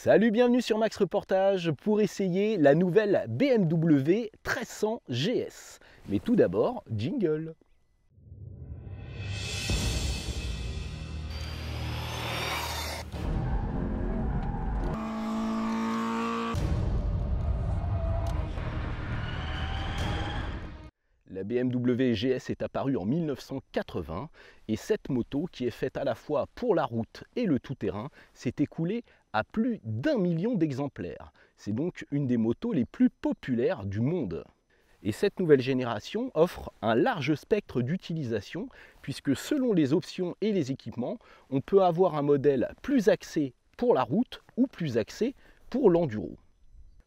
Salut, bienvenue sur Max Reportage pour essayer la nouvelle BMW 1300 GS. Mais tout d'abord, jingle. La BMW GS est apparue en 1980 et cette moto, qui est faite à la fois pour la route et le tout-terrain, s'est écoulée à plus d'1 million d'exemplaires. C'est donc une des motos les plus populaires du monde. Et cette nouvelle génération offre un large spectre d'utilisation puisque selon les options et les équipements, on peut avoir un modèle plus axé pour la route ou plus axé pour l'enduro.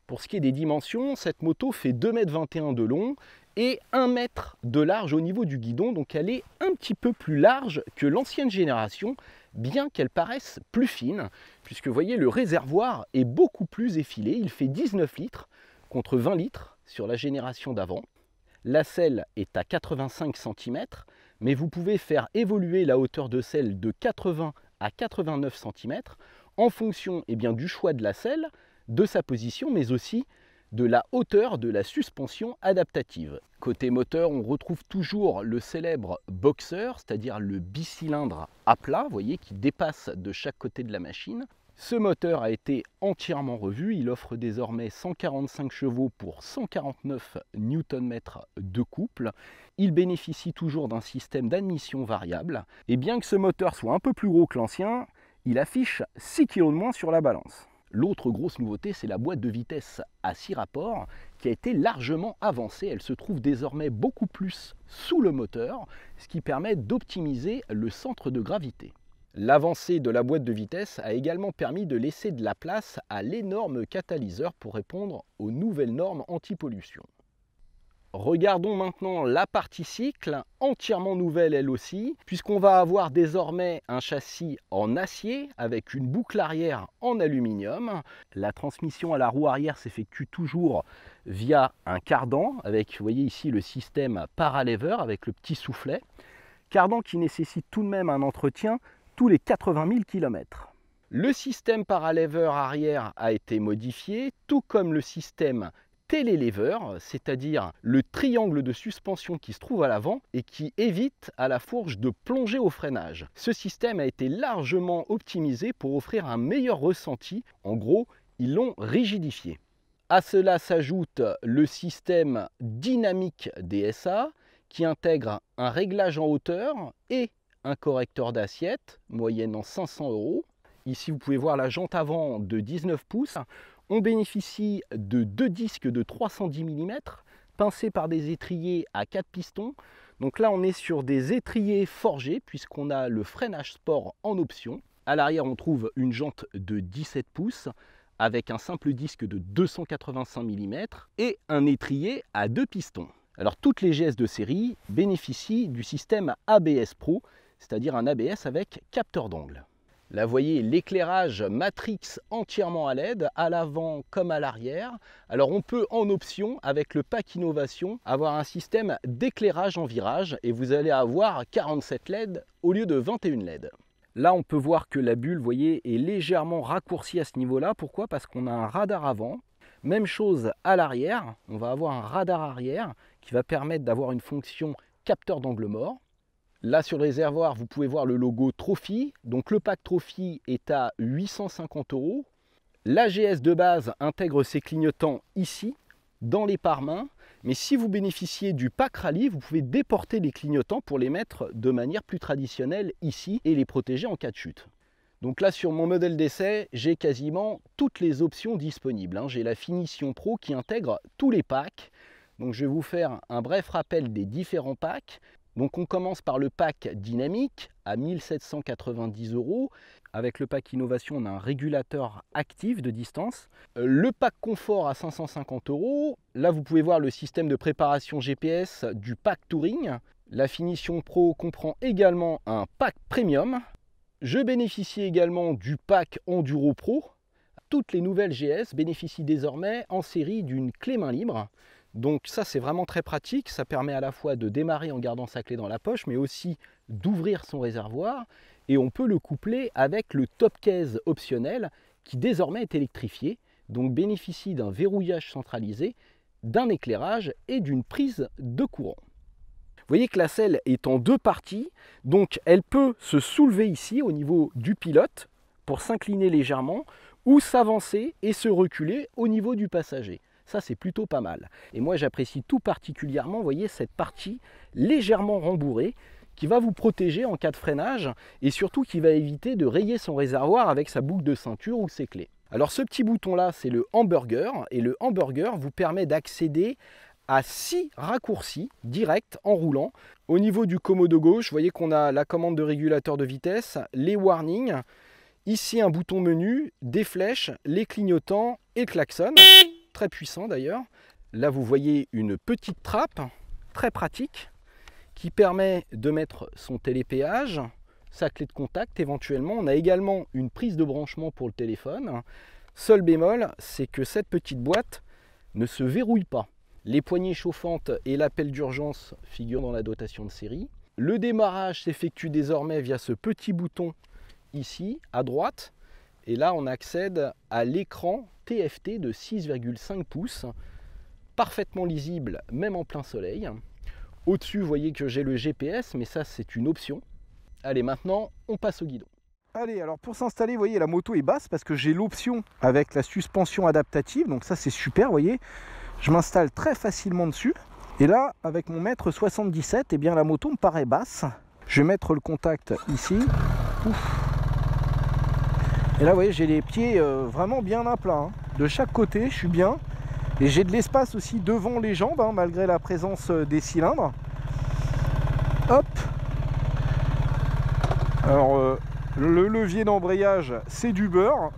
Pour ce qui est des dimensions, cette moto fait 2,21 m de long et 1 m de large au niveau du guidon, donc elle est un petit peu plus large que l'ancienne génération, bien qu'elle paraisse plus fine, puisque vous voyez, le réservoir est beaucoup plus effilé, il fait 19 litres contre 20 litres sur la génération d'avant. La selle est à 85 cm, mais vous pouvez faire évoluer la hauteur de selle de 80 à 89 cm en fonction du choix de la selle, de sa position, mais aussi de la hauteur de la suspension adaptative. Côté moteur, on retrouve toujours le célèbre Boxer, c'est-à-dire le bicylindre à plat, vous voyez, qui dépasse de chaque côté de la machine. Ce moteur a été entièrement revu, il offre désormais 145 chevaux pour 149 Nm de couple. Il bénéficie toujours d'un système d'admission variable, et bien que ce moteur soit un peu plus gros que l'ancien, il affiche 6 kg de moins sur la balance. L'autre grosse nouveauté, c'est la boîte de vitesse à 6 rapports qui a été largement avancée. Elle se trouve désormais beaucoup plus sous le moteur, ce qui permet d'optimiser le centre de gravité. L'avancée de la boîte de vitesse a également permis de laisser de la place à l'énorme catalyseur pour répondre aux nouvelles normes anti-pollution. Regardons maintenant la partie cycle, entièrement nouvelle elle aussi, puisqu'on va avoir désormais un châssis en acier avec une boucle arrière en aluminium. La transmission à la roue arrière s'effectue toujours via un cardan, avec, vous voyez ici, le système paralever avec le petit soufflet. Cardan qui nécessite tout de même un entretien tous les 80 000 km. Le système paralever arrière a été modifié, tout comme le système télélever, c'est-à-dire le triangle de suspension qui se trouve à l'avant et qui évite à la fourche de plonger au freinage. Ce système a été largement optimisé pour offrir un meilleur ressenti. En gros, ils l'ont rigidifié. À cela s'ajoute le système dynamique DSA qui intègre un réglage en hauteur et un correcteur d'assiette moyennant 500 €. Ici, vous pouvez voir la jante avant de 19 pouces. On bénéficie de 2 disques de 310 mm, pincés par des étriers à 4 pistons. Donc là, on est sur des étriers forgés, puisqu'on a le freinage sport en option. À l'arrière, on trouve une jante de 17 pouces, avec un simple disque de 285 mm et un étrier à 2 pistons. Alors, toutes les GS de série bénéficient du système ABS Pro, c'est-à-dire un ABS avec capteur d'angle. Là, vous voyez l'éclairage Matrix entièrement à LED, à l'avant comme à l'arrière. Alors, on peut en option, avec le pack Innovation, avoir un système d'éclairage en virage et vous allez avoir 47 LED au lieu de 21 LED. Là, on peut voir que la bulle, vous voyez, est légèrement raccourcie à ce niveau-là. Pourquoi? Parce qu'on a un radar avant. Même chose à l'arrière, on va avoir un radar arrière qui va permettre d'avoir une fonction capteur d'angle mort. Là, sur le réservoir, vous pouvez voir le logo Trophy. Donc le pack Trophy est à 850 €. La GS de base intègre ses clignotants ici, dans les pare-mains. Mais si vous bénéficiez du pack Rallye, vous pouvez déporter les clignotants pour les mettre de manière plus traditionnelle ici et les protéger en cas de chute. Donc là, sur mon modèle d'essai, j'ai quasiment toutes les options disponibles. J'ai la finition Pro qui intègre tous les packs. Donc je vais vous faire un bref rappel des différents packs. Donc on commence par le pack dynamique à 1790 €. Avec le pack Innovation, on a un régulateur actif de distance. Le pack confort à 550 €. Là, vous pouvez voir le système de préparation GPS du pack Touring. La finition Pro comprend également un pack Premium. Je bénéficie également du pack Enduro Pro. Toutes les nouvelles GS bénéficient désormais en série d'une clé main libre. Donc ça, c'est vraiment très pratique. Ça permet à la fois de démarrer en gardant sa clé dans la poche, mais aussi d'ouvrir son réservoir. Et on peut le coupler avec le top case optionnel qui désormais est électrifié, donc bénéficie d'un verrouillage centralisé, d'un éclairage et d'une prise de courant. Vous voyez que la selle est en deux parties, donc elle peut se soulever ici au niveau du pilote pour s'incliner légèrement ou s'avancer et se reculer au niveau du passager. Ça, c'est plutôt pas mal. Et moi, j'apprécie tout particulièrement, vous voyez, cette partie légèrement rembourrée qui va vous protéger en cas de freinage et surtout qui va éviter de rayer son réservoir avec sa boucle de ceinture ou ses clés. Alors ce petit bouton-là, c'est le hamburger et le hamburger vous permet d'accéder à 6 raccourcis directs en roulant. Au niveau du commodo gauche, vous voyez qu'on a la commande de régulateur de vitesse, les warnings, ici un bouton menu, des flèches, les clignotants et le klaxon, très puissant d'ailleurs. Là vous voyez une petite trappe, très pratique, qui permet de mettre son télépéage, sa clé de contact éventuellement. On a également une prise de branchement pour le téléphone. Seul bémol, c'est que cette petite boîte ne se verrouille pas. Les poignées chauffantes et l'appel d'urgence figurent dans la dotation de série. Le démarrage s'effectue désormais via ce petit bouton ici à droite. Et là, on accède à l'écran TFT de 6,5 pouces, parfaitement lisible, même en plein soleil. Au-dessus, vous voyez que j'ai le GPS, mais ça, c'est une option. Allez, maintenant, on passe au guidon. Allez, alors pour s'installer, vous voyez, la moto est basse parce que j'ai l'option avec la suspension adaptative. Donc ça, c'est super, vous voyez. Je m'installe très facilement dessus. Et là, avec mon mètre 77, eh bien, la moto me paraît basse. Je vais mettre le contact ici. Ouf. Et là, vous voyez, j'ai les pieds vraiment bien à plat. Hein. De chaque côté, je suis bien. Et j'ai de l'espace aussi devant les jambes, hein, malgré la présence des cylindres. Hop. Alors, le levier d'embrayage, c'est du beurre.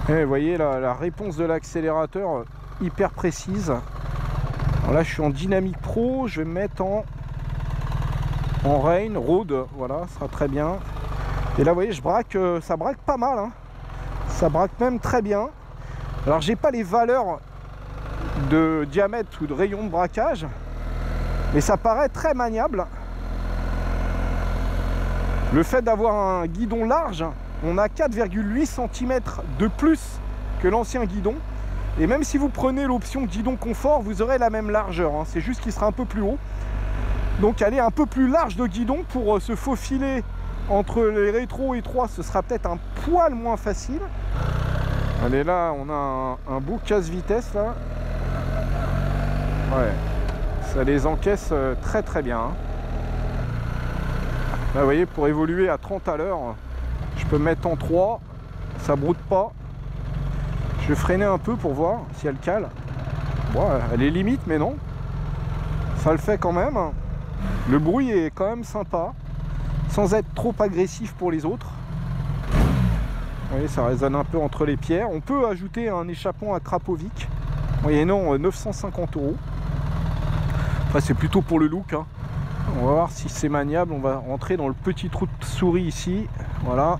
Et vous voyez, la réponse de l'accélérateur, hyper précise. Alors là, je suis en dynamique pro. Je vais me mettre en rain, road. Voilà, ça sera très bien. Et là, vous voyez, je braque, ça braque pas mal. Hein. Ça braque même très bien. Alors j'ai pas les valeurs de diamètre ou de rayon de braquage, mais ça paraît très maniable. Le fait d'avoir un guidon large, on a 4,8 cm de plus que l'ancien guidon. Et même si vous prenez l'option guidon confort, vous aurez la même largeur. Hein. C'est juste qu'il sera un peu plus haut. Donc aller un peu plus large de guidon pour se faufiler entre les rétros étroits, ce sera peut-être un poil moins facile. Allez, là, on a un beau casse-vitesse, là. Ouais, ça les encaisse très très bien. Hein. Là, vous voyez, pour évoluer à 30 à l'heure, je peux me mettre en 3, ça broute pas. Je vais freiner un peu pour voir si elle cale. Bon, elle est limite, mais non. Ça le fait quand même. Le bruit est quand même sympa, sans être trop agressif pour les autres. Vous voyez, ça résonne un peu entre les pierres. On peut ajouter un échappement à Krapovic. Vous voyez, non, 950 €. Enfin, c'est plutôt pour le look. Hein. On va voir si c'est maniable. On va rentrer dans le petit trou de souris ici. Voilà.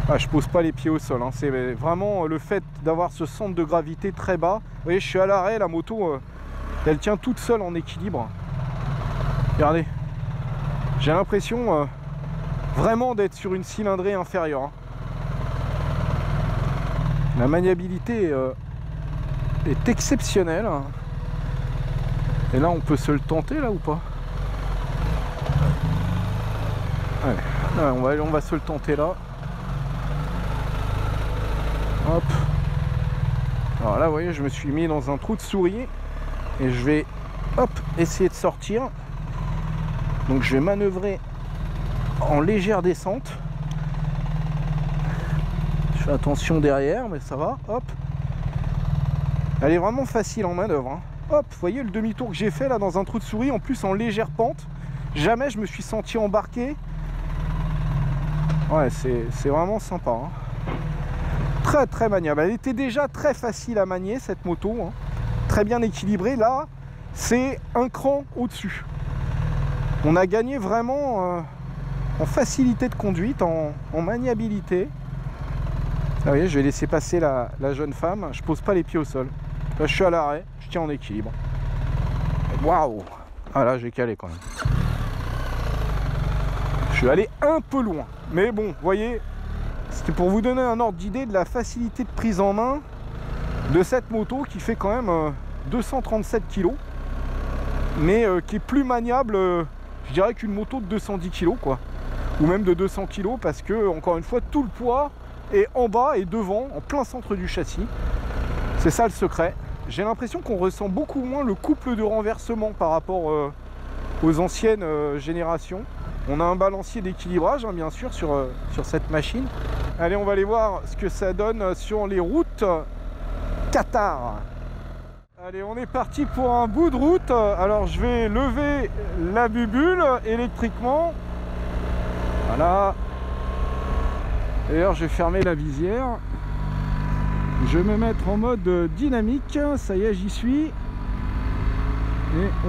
Ah, je pose pas les pieds au sol. Hein. C'est vraiment le fait d'avoir ce centre de gravité très bas. Vous voyez, je suis à l'arrêt. La moto, elle tient toute seule en équilibre. Regardez. J'ai l'impression vraiment d'être sur une cylindrée inférieure. Hein. La maniabilité est exceptionnelle. Et là, on peut se le tenter, là, ou pas? Ouais. Ouais, on va se le tenter, là. Hop. Alors là, vous voyez, je me suis mis dans un trou de souris. Et je vais, hop, essayer de sortir. Donc, je vais manœuvrer en légère descente. Je fais attention derrière, mais ça va, hop. Elle est vraiment facile en manœuvre. Hein. Hop, vous voyez le demi-tour que j'ai fait là dans un trou de souris, en plus en légère pente. Jamais je me suis senti embarqué. Ouais, c'est vraiment sympa. Hein. Très très maniable. Elle était déjà très facile à manier cette moto. Hein. Très bien équilibrée. Là, c'est un cran au-dessus. On a gagné vraiment en facilité de conduite, en maniabilité. Ah oui, je vais laisser passer la jeune femme. Je pose pas les pieds au sol. Là, je suis à l'arrêt, je tiens en équilibre. Waouh! Ah là, j'ai calé quand même. Je suis allé un peu loin. Mais bon, vous voyez, C'était pour vous donner un ordre d'idée de la facilité de prise en main de cette moto qui fait quand même 237 kg, mais qui est plus maniable, je dirais, qu'une moto de 210 kg, quoi, ou même de 200 kg, parce que, encore une fois, tout le poids est en bas et devant, en plein centre du châssis. C'est ça le secret. J'ai l'impression qu'on ressent beaucoup moins le couple de renversement par rapport aux anciennes générations. On a un balancier d'équilibrage, hein, bien sûr, sur cette machine. Allez, on va aller voir ce que ça donne sur les routes Qatar. Allez, on est parti pour un bout de route. Alors, je vais lever la bubule électriquement. Voilà. D'ailleurs, je vais fermer la visière. Je vais me mettre en mode dynamique. Ça y est, j'y suis. Et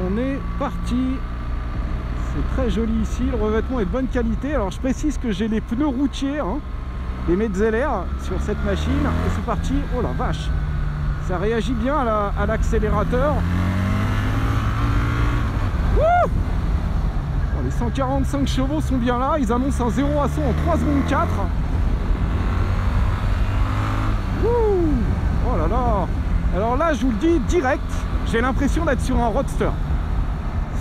on est parti. C'est très joli ici. Le revêtement est de bonne qualité. Alors, je précise que j'ai les pneus routiers, hein, les Metzeler sur cette machine. Et c'est parti. Oh la vache! Ça réagit bien à l'accélérateur. Oh, les 145 chevaux sont bien là. Ils annoncent un 0 à 100 en 3 secondes 4. Oh là là. Alors là, je vous le dis direct, j'ai l'impression d'être sur un roadster.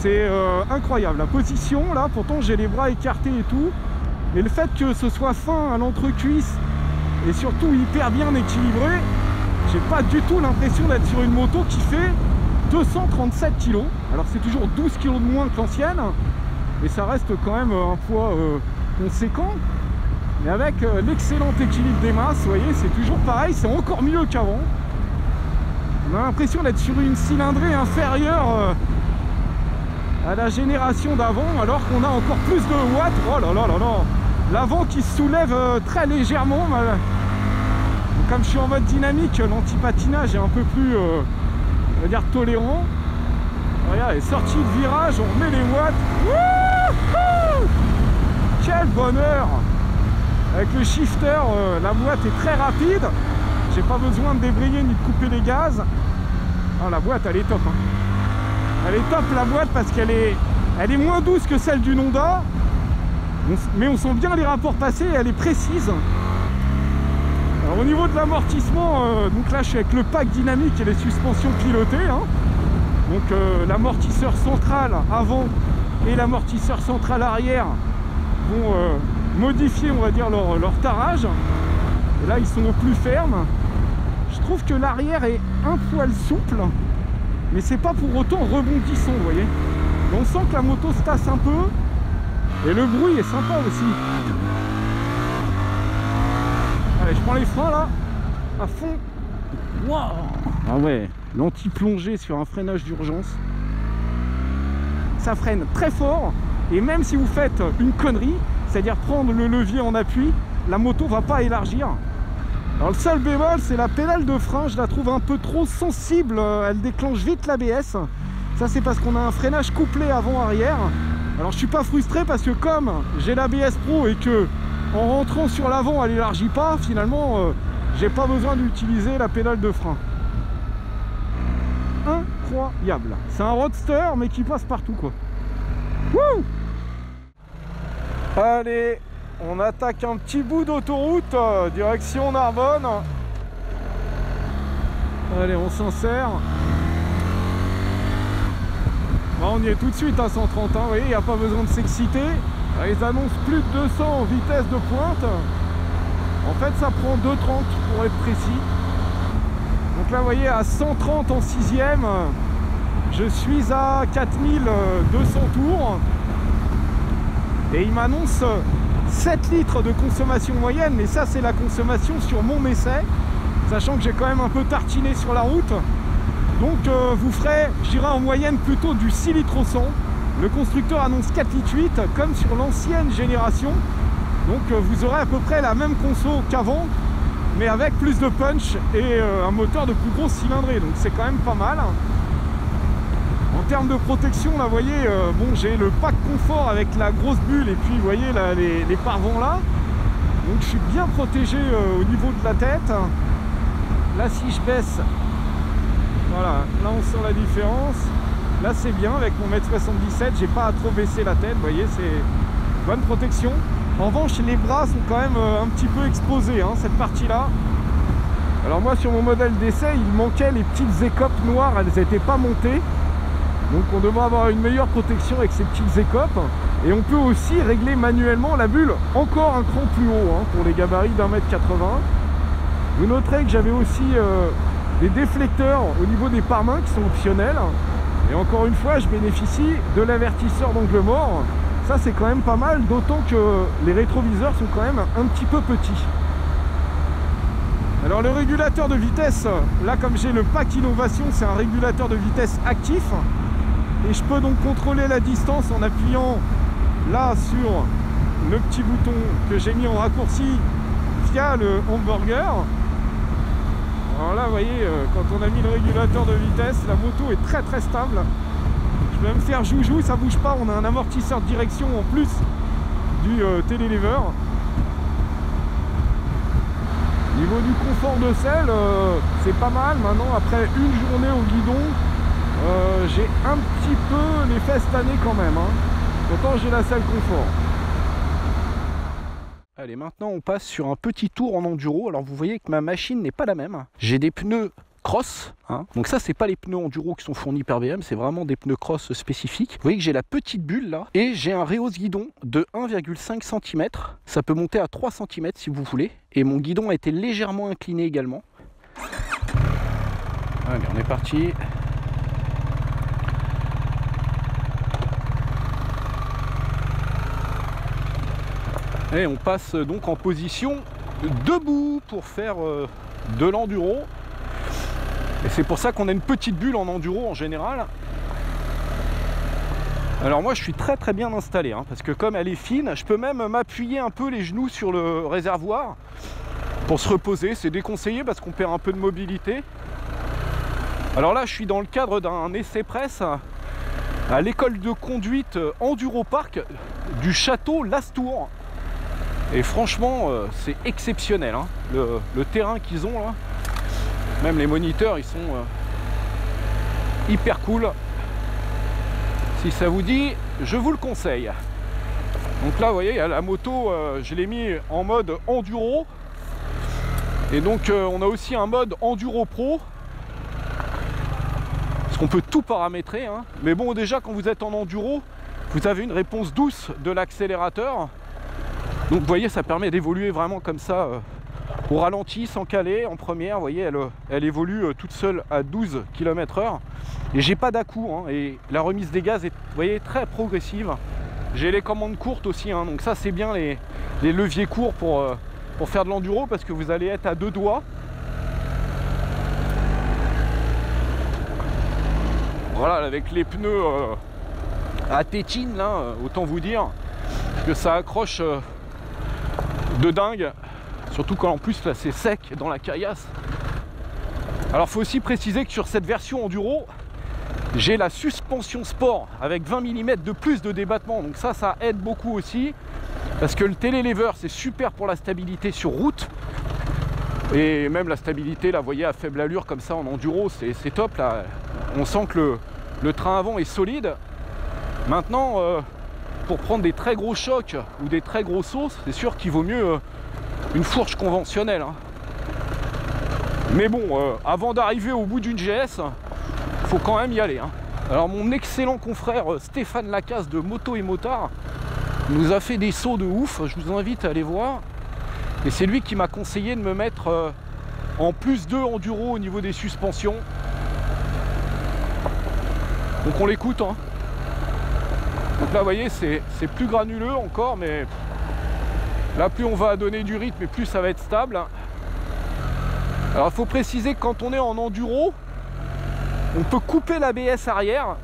C'est incroyable. La position, là, pourtant j'ai les bras écartés et tout. Mais le fait que ce soit fin à l'entrecuisse et surtout hyper bien équilibré, j'ai pas du tout l'impression d'être sur une moto qui fait 237 kg. Alors c'est toujours 12 kg de moins que l'ancienne, mais ça reste quand même un poids conséquent. Mais avec l'excellent équilibre des masses, vous voyez, c'est toujours pareil, c'est encore mieux qu'avant. On a l'impression d'être sur une cylindrée inférieure à la génération d'avant, alors qu'on a encore plus de watts. Oh là là là là, l'avant qui se soulève très légèrement. Comme je suis en mode dynamique, l'anti-patinage est un peu plus, on va dire, tolérant. Regarde, les sorties de virage, on met les watts. Wouhou! Quel bonheur! Avec le shifter, la boîte est très rapide. J'ai pas besoin de débrayer ni de couper les gaz. Ah, la boîte, elle est top, hein. Elle est top, la boîte, parce qu'elle est moins douce que celle du Honda. Mais on sent bien les rapports passés et elle est précise. Alors, au niveau de l'amortissement, donc là je suis avec le pack dynamique et les suspensions pilotées, hein. Donc l'amortisseur central avant et l'amortisseur central arrière vont modifier, on va dire, leur tarage. Et là ils sont au plus ferme. Je trouve que l'arrière est un poil souple, mais c'est pas pour autant rebondissant, vous voyez. Mais on sent que la moto se tasse un peu et le bruit est sympa aussi. Allez, je prends les freins là, à fond. Wow. Ah ouais, l'anti-plongée sur un freinage d'urgence. Ça freine très fort, et même si vous faites une connerie, c'est-à-dire prendre le levier en appui, la moto va pas élargir. Alors le seul bémol, c'est la pédale de frein, je la trouve un peu trop sensible, elle déclenche vite l'ABS. Ça c'est parce qu'on a un freinage couplé avant-arrière. Alors je suis pas frustré parce que comme j'ai l'ABS Pro et que en rentrant sur l'avant, elle n'élargit pas. Finalement, j'ai pas besoin d'utiliser la pédale de frein. Incroyable. C'est un roadster, mais qui passe partout, quoi. Wouh! Allez, on attaque un petit bout d'autoroute, direction Narbonne. Allez, on s'insère. On y est tout de suite à 130, hein. Vous voyez, il n'y a pas besoin de s'exciter. Ils annoncent plus de 200 en vitesse de pointe. En fait, ça prend 2,30 pour être précis. Donc là, vous voyez, à 130 en 6e, je suis à 4200 tours. Et il m'annonce 7 litres de consommation moyenne. Mais ça, c'est la consommation sur mon essai. Sachant que j'ai quand même un peu tartiné sur la route. Donc, vous ferez, j'irai en moyenne plutôt du 6 litres au 100. Le constructeur annonce 4,8 litres comme sur l'ancienne génération. Donc vous aurez à peu près la même conso qu'avant, mais avec plus de punch et un moteur de plus grosse cylindrée. Donc c'est quand même pas mal. En termes de protection, là vous voyez, bon, j'ai le pack confort avec la grosse bulle et puis vous voyez là, les pare-vents là. Donc je suis bien protégé au niveau de la tête. Là si je baisse, voilà, là on sent la différence. Là c'est bien, avec mon 1m77, j'ai pas à trop baisser la tête, vous voyez, c'est bonne protection. En revanche, les bras sont quand même un petit peu exposés, hein, cette partie-là. Alors moi, sur mon modèle d'essai, il manquait les petites écopes noires, elles n'étaient pas montées. Donc on devrait avoir une meilleure protection avec ces petites écopes. Et on peut aussi régler manuellement la bulle encore un cran plus haut, hein, pour les gabarits d'1,80 m. Vous noterez que j'avais aussi des déflecteurs au niveau des pare-mains qui sont optionnels. Et encore une fois, je bénéficie de l'avertisseur d'angle mort. Ça, c'est quand même pas mal, d'autant que les rétroviseurs sont quand même un petit peu petits. Alors le régulateur de vitesse, là comme j'ai le pack innovation, c'est un régulateur de vitesse actif. Et je peux donc contrôler la distance en appuyant là sur le petit bouton que j'ai mis en raccourci via le hamburger. Alors là, vous voyez, quand on a mis le régulateur de vitesse, la moto est très très stable. Je vais me faire joujou, ça bouge pas, on a un amortisseur de direction en plus du télélever. Niveau du confort de selle, c'est pas mal. Maintenant, après une journée au guidon, j'ai un petit peu les fesses tannées quand même, hein. Pourtant j'ai la selle confort. Allez, maintenant on passe sur un petit tour en enduro. Alors vous voyez que ma machine n'est pas la même. J'ai des pneus cross, hein. Donc ça c'est pas les pneus enduro qui sont fournis par BM, c'est vraiment des pneus cross spécifiques. Vous voyez que j'ai la petite bulle là, et j'ai un rehausse guidon de 1,5 cm. Ça peut monter à 3 cm si vous voulez. Et mon guidon a été légèrement incliné également. Allez, on est parti. Et on passe donc en position debout pour faire de l'enduro. Et c'est pour ça qu'on a une petite bulle en enduro en général. Alors moi je suis très très bien installé, hein, parce que comme elle est fine, je peux même m'appuyer un peu les genoux sur le réservoir pour se reposer. C'est déconseillé parce qu'on perd un peu de mobilité. Alors là je suis dans le cadre d'un essai presse à l'école de conduite Enduro Park du château Lastour. Et franchement, c'est exceptionnel, hein. Le terrain qu'ils ont là, même les moniteurs, ils sont hyper cool. Si ça vous dit, je vous le conseille. Donc là, vous voyez, la moto, je l'ai mis en mode enduro. Et donc, on a aussi un mode enduro pro. Parce qu'on peut tout paramétrer, hein. Mais bon, déjà, quand vous êtes en enduro, vous avez une réponse douce de l'accélérateur. Donc vous voyez, ça permet d'évoluer vraiment comme ça au ralenti, sans caler. En première, vous voyez, elle évolue toute seule à 12 km/h. Et j'ai pas d'à-coup, hein, et la remise des gaz est, vous voyez, très progressive. J'ai les commandes courtes aussi, hein, donc ça c'est bien les leviers courts pour faire de l'enduro, parce que vous allez être à 2 doigts. Voilà, avec les pneus à tétine, là, autant vous dire que ça accroche de dingue, surtout quand en plus là c'est sec dans la caillasse. Alors faut aussi préciser que sur cette version enduro, j'ai la suspension sport avec 20 mm de plus de débattement, donc ça aide beaucoup aussi, parce que le télélever c'est super pour la stabilité sur route, et même la stabilité là, vous voyez, à faible allure comme ça en enduro, c'est top là. On sent que le train avant est solide. Maintenant, pour prendre des très gros chocs ou des très gros sauts, c'est sûr qu'il vaut mieux une fourche conventionnelle, hein. Mais bon, avant d'arriver au bout d'une GS, il faut quand même y aller, hein. Alors mon excellent confrère Stéphane Lacasse de Moto et Motard nous a fait des sauts de ouf, je vous invite à aller voir. Et c'est lui qui m'a conseillé de me mettre en plus 2 enduro au niveau des suspensions. Donc on l'écoute, hein. Donc là vous voyez, c'est plus granuleux encore, mais là plus on va donner du rythme et plus ça va être stable. Alors il faut préciser que quand on est en enduro, on peut couper l'ABS arrière,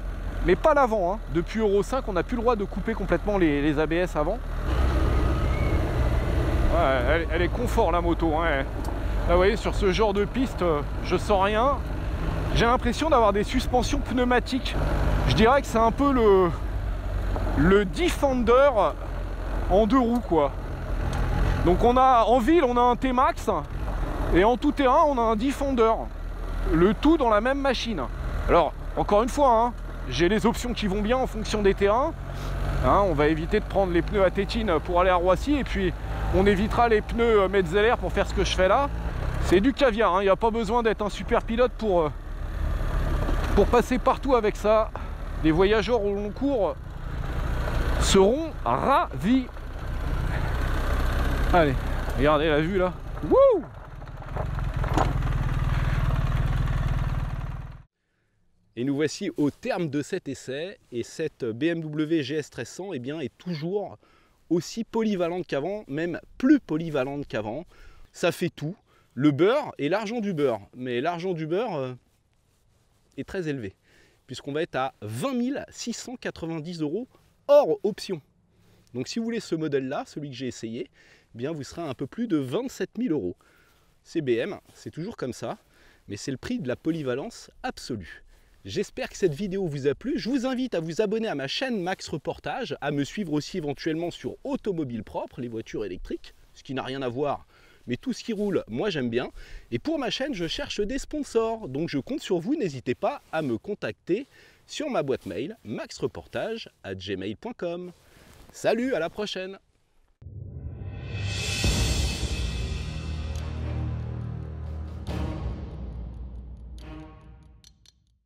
mais pas l'avant, hein. Depuis Euro 5, on n'a plus le droit de couper complètement les ABS avant. Ouais, elle est confort la moto, hein. Là vous voyez, sur ce genre de piste, je sens rien. J'ai l'impression d'avoir des suspensions pneumatiques. Je dirais que c'est un peu le Defender en 2 roues, quoi. Donc on a en ville, on a un T-Max, et en tout terrain on a un Defender, le tout dans la même machine. Alors encore une fois, hein, j'ai les options qui vont bien en fonction des terrains. Hein, on va éviter de prendre les pneus à tétine pour aller à Roissy et puis on évitera les pneus Metzeler pour faire ce que je fais là. C'est du caviar, hein, il n'y a pas besoin d'être un super pilote pour passer partout avec ça. Les voyageurs au long cours seront ravis. Allez, regardez la vue là. Wouh! Et nous voici au terme de cet essai, et cette BMW GS 1300 eh bien, est toujours aussi polyvalente qu'avant, même plus polyvalente qu'avant. Ça fait tout, le beurre et l'argent du beurre, mais l'argent du beurre est très élevé, puisqu'on va être à 20 690 € hors option. Donc si vous voulez ce modèle-là, celui que j'ai essayé, eh bien, vous serez à un peu plus de 27 000 €. C'est BM, c'est toujours comme ça, mais c'est le prix de la polyvalence absolue. J'espère que cette vidéo vous a plu. Je vous invite à vous abonner à ma chaîne Max Reportage, à me suivre aussi éventuellement sur Automobile Propre, les voitures électriques, ce qui n'a rien à voir, mais tout ce qui roule, moi j'aime bien. Et pour ma chaîne, je cherche des sponsors, donc je compte sur vous, n'hésitez pas à me contacter sur ma boîte mail maxreportage@gmail.com. Salut, à la prochaine!